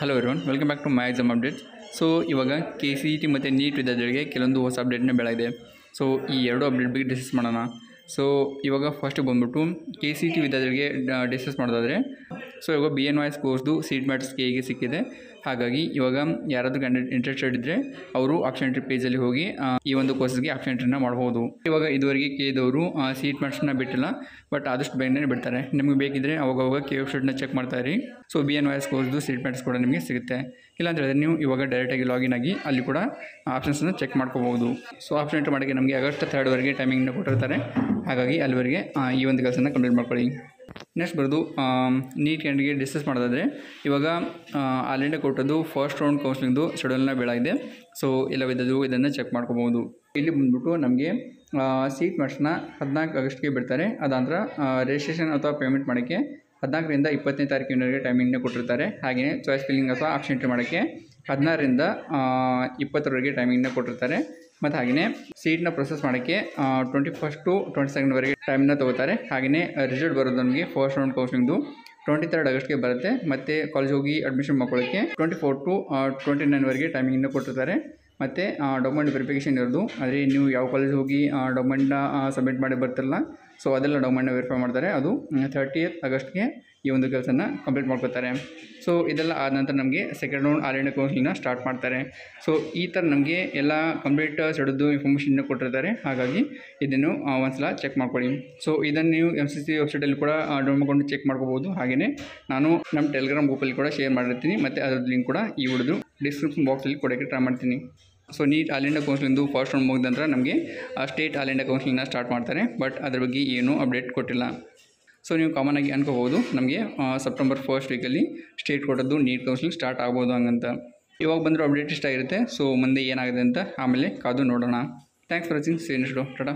Hello everyone, welcome back to my exam updates. So ಇವಾಗ KCET ಮತ್ತು NEET ವಿದ್ಯಾರ್ಥಿಗಳಿಗೆ ಕೆಲವೊಂದು ಹೊಸ ಅಪ್ಡೇಟ್ನ ಬೆಳಗಿದೆ. ಸೊ ಈ ಎರಡು ಅಪ್ಡೇಟ್ ಬಗ್ಗೆ ಡಿಸ್ಕಸ್ ಮಾಡೋಣ. ಸೊ ಇವಾಗ ಫಸ್ಟ್ ಬಂದುಬಿಟ್ಟು KCET ವಿದ್ಯಾರ್ಥಿಗಳಿಗೆ ಡಿಸ್ಕಸ್ ಮಾಡೋದಾದರೆ, ಸೊ ಇವಾಗ BNYS ಕೋರ್ಸ್ದು ಸೀಟ್ ಮ್ಯಾಟ್ಸ್ ಹೇಗೆ ಸಿಕ್ಕಿದೆ. ಹಾಗಾಗಿ ಇವಾಗ ಯಾರಾದರೂ ಕ್ಯಾಂಡಿಡೇಟ್ ಇಂಟ್ರೆಸ್ಟೆಡ್ ಇದ್ದರೆ ಅವರು ಆಪ್ಷನ್ ಎಂಟ್ರಿ ಪೇಜಲ್ಲಿ ಹೋಗಿ ಈ ಒಂದು ಕೋರ್ಸ್ಗೆ ಆಪ್ಷನ್ ಎಂಟ್ರಿನ ಮಾಡ್ಬೋದು. ಇವಾಗ ಇದುವರೆಗೆ ಕೇದವರು ಸೀಟ್ ಮ್ಯಾಟ್ಸ್ನ ಬಿಟ್ಟಿಲ್ಲ, ಬಟ್ ಆದಷ್ಟು ಬೇಗನೆ ಬಿಡ್ತಾರೆ. ನಿಮಗೆ ಬೇಕಿದ್ದರೆ ಅವಾಗ ಕೆ ವೆಬ್ಸೈಟ್ನ ಚೆಕ್ ಮಾಡ್ತಾ ಇರಿ. ಸೊ BNYS ಕೋರ್ಸ್ದು ಸೀಟ್ ಮ್ಯಾಟ್ಸ್ ಕೂಡ ನಿಮಗೆ ಸಿಗುತ್ತೆ. ಇಲ್ಲ ಅಂತ ಹೇಳಿದ್ರೆ ನೀವು ಇವಾಗ ಡೈರೆಕ್ಟಾಗಿ ಲಾಗಿನ್ ಆಗಿ ಅಲ್ಲಿ ಕೂಡ ಆಪ್ಷನ್ಸನ್ನು ಚೆಕ್ ಮಾಡ್ಕೋಬೋದು. ಸೊ ಆಪ್ಷನ್ ಎಂಟ್ರಿ ಮಾಡೋಕ್ಕೆ ನಮಗೆ ಆಗಸ್ಟ್ 3 ಟೈಮಿಂಗ್ನ ಕೊಟ್ಟಿರ್ತಾರೆ. ಹಾಗಾಗಿ ಅಲ್ಲಿವರೆಗೆ ಈ ಒಂದು ಕೆಲಸನ ಕಂಪ್ಲೀಟ್ ಮಾಡ್ಕೊಳ್ಳಿ. ನೆಕ್ಸ್ಟ್ ಬರೋದು ನೀಟ್ ಕ್ಯಾಂಡಿಡೇಟ್ಗೆ ಡಿಸ್ಕಸ್ ಮಾಡೋದಾದರೆ, ಇವಾಗ ಆಲ್ ಇಂಡಿಯಾ ಕೊಟ್ಟದ್ದು ಫಸ್ಟ್ ರೌಂಡ್ ಕೌನ್ಸಿಲಿಂಗ್ದು ಶೆಡ್ಯೂಲ್ನ ಬೆಳಗಿದೆ. ಸೊ ಎಲ್ಲ ವಿಧದ್ದು ಇದನ್ನು ಚೆಕ್ ಮಾಡ್ಕೋಬೋದು. ಇಲ್ಲಿ ಬಂದ್ಬಿಟ್ಟು ನಮಗೆ ಸೀಟ್ ಮ್ಯಾಟ್ಸ್ನ 14 ಆಗಸ್ಟ್ಗೆ ಬಿಡ್ತಾರೆ. ಅದಾಂತರ ರಿಜಿಸ್ಟ್ರೇಷನ್ ಅಥವಾ ಪೇಮೆಂಟ್ ಮಾಡೋಕ್ಕೆ 14ರಿಂದ 20ನೇ ತಾರೀಕಿನವರೆಗೆ ಟೈಮಿಂಗ್ನ ಕೊಟ್ಟಿರ್ತಾರೆ. ಹಾಗೆಯೇ ಚಾಯ್ಸ್ ಫಿಲ್ಲಿಂಗ್ ಅಥವಾ ಆಪ್ಷನ್ ಎಂಟ್ರಿ ಮಾಡೋಕ್ಕೆ 16ರಿಂದ 20ರವರೆಗೆ ಟೈಮಿಂಗ್ನ ಕೊಟ್ಟಿರ್ತಾರೆ. ಮತ್ತು ಹಾಗೆಯೇ ಸೀಟ್ನ ಪ್ರೊಸೆಸ್ ಮಾಡೋಕ್ಕೆ 21 to 22ವರೆಗೆ ಟೈಮ್ನ ತೊಗೋತಾರೆ. ಹಾಗೆಯೇ ರಿಸಲ್ಟ್ ಬರೋದು ನಮಗೆ ಫಸ್ಟ್ ರೌಂಡ್ ಕೌನ್ಸಿಲಿಂಗ್ದು 23 ಆಗಸ್ಟ್ಗೆ ಬರುತ್ತೆ. ಮತ್ತು ಕಾಲೇಜ್ ಹೋಗಿ ಅಡ್ಮಿಷನ್ ಮಾಡ್ಕೊಳ್ಳೋಕ್ಕೆ 24 to 29ವರೆಗೆ ಟೈಮಿಂಗ್ನ ಕೊಟ್ಟಿರ್ತಾರೆ. ಮತ್ತು ಡಾಕ್ಯುಮೆಂಟ್ ವೆರಿಫಿಕೇಷನ್ ಇರೋದು, ಆದರೆ ನೀವು ಯಾವ ಕಾಲೇಜ್ ಹೋಗಿ ಡಾಕ್ಯುಮೆಂಟ್ನ ಸಬ್ಮಿಟ್ ಮಾಡಿ ಬರ್ತಿರಲ್ಲ, ಸೊ ಅದೆಲ್ಲ ಡಾಕ್ಯುಮೆಂಟ್ನ ವೆರಿಫೈ ಮಾಡ್ತಾರೆ. ಅದು 30th ಆಗಸ್ಟ್ಗೆ ಈ ಒಂದು ಕೆಲಸನ ಕಂಪ್ಲೀಟ್ ಮಾಡ್ಕೋತಾರೆ. ಸೊ ಇದೆಲ್ಲ ಆದ ನಂತರ ನಮಗೆ ಸೆಕೆಂಡ್ ರೌಂಡ್ ಆಲ್ ಇಂಡಿಯಾ ಕೌನ್ಸಿಲಿಂಗ್ನ ಸ್ಟಾರ್ಟ್ ಮಾಡ್ತಾರೆ. ಸೊ ಈ ಥರ ನಮಗೆ ಎಲ್ಲ ಕಂಪ್ಲೀಟ್ ಸೆಡ್ಯೂಲ್ದು ಇನ್ಫಾರ್ಮೇಷನ್ನ ಕೊಟ್ಟಿರ್ತಾರೆ. ಹಾಗಾಗಿ ಇದನ್ನು ಒಂದ್ಸಲ ಚೆಕ್ ಮಾಡ್ಕೊಳ್ಳಿ. ಸೊ ಇದನ್ನು ನೀವು MCC ವೆಬ್ಸೈಟಲ್ಲಿ ಕೂಡ ಡೌನ್ಲೋಡ್ ಮಾಡ್ಕೊಂಡು ಚೆಕ್ ಮಾಡ್ಕೋಬೋದು. ಹಾಗೆಯೇ ನಾನು ನಮ್ಮ ಟೆಲಿಗ್ರಾಮ್ ಗ್ರೂಪಲ್ಲಿ ಕೂಡ ಶೇರ್ ಮಾಡಿರ್ತೀನಿ, ಮತ್ತು ಅದ್ರದ್ದು ಲಿಂಕ್ ಕೂಡ ಈ ವಿಡಿಯೋದು ಡಿಸ್ಕ್ರಿಪ್ಷನ್ ಬಾಕ್ಸಲ್ಲಿ ಕೊಡೋಕ್ಕೆ ಟ್ರೈ ಮಾಡ್ತೀನಿ. ಸೊ ನೀಟ್ ಆಲ್ ಇಂಡಿಯಾ ಕೌನ್ಸಿಲಿಂಗ್ದು ಫಸ್ಟ್ ರೌಂಡ್ ಮುಗಿದ ನಂತರ ನಮಗೆ ಸ್ಟೇಟ್ ಆಲ್ ಇಂಡಿಯಾ ಕೌನ್ಸಿಲಿಂಗ್ನ ಸ್ಟಾರ್ಟ್ ಮಾಡ್ತಾರೆ. ಬಟ್ ಅದ್ರ ಬಗ್ಗೆ ಏನೂ ಅಪ್ಡೇಟ್ ಕೊಟ್ಟಿಲ್ಲ. ಸೊ ನೀವು ಕಾಮನಾಗಿ ಅನ್ಕೋಬೋದು ನಮಗೆ ಸೆಪ್ಟೆಂಬರ್ 1st ವೀಕಲ್ಲಿ ಸ್ಟೇಟ್ ಕೊಟ್ಟದ್ದು ನೀಟ್ ಕೌನ್ಸಿಲಿಂಗ್ ಸ್ಟಾರ್ಟ್ ಆಗ್ಬೋದು ಹಂಗಂತ. ಇವಾಗ ಬಂದರೂ ಅಪ್ಡೇಟ್ ಇಷ್ಟ ಆಗಿರುತ್ತೆ. ಸೊ ಮುಂದೆ ಏನಾಗಿದೆ ಅಂತ ಆಮೇಲೆ ಕಾದು ನೋಡೋಣ. Thanks for watching. See you next video. Tata.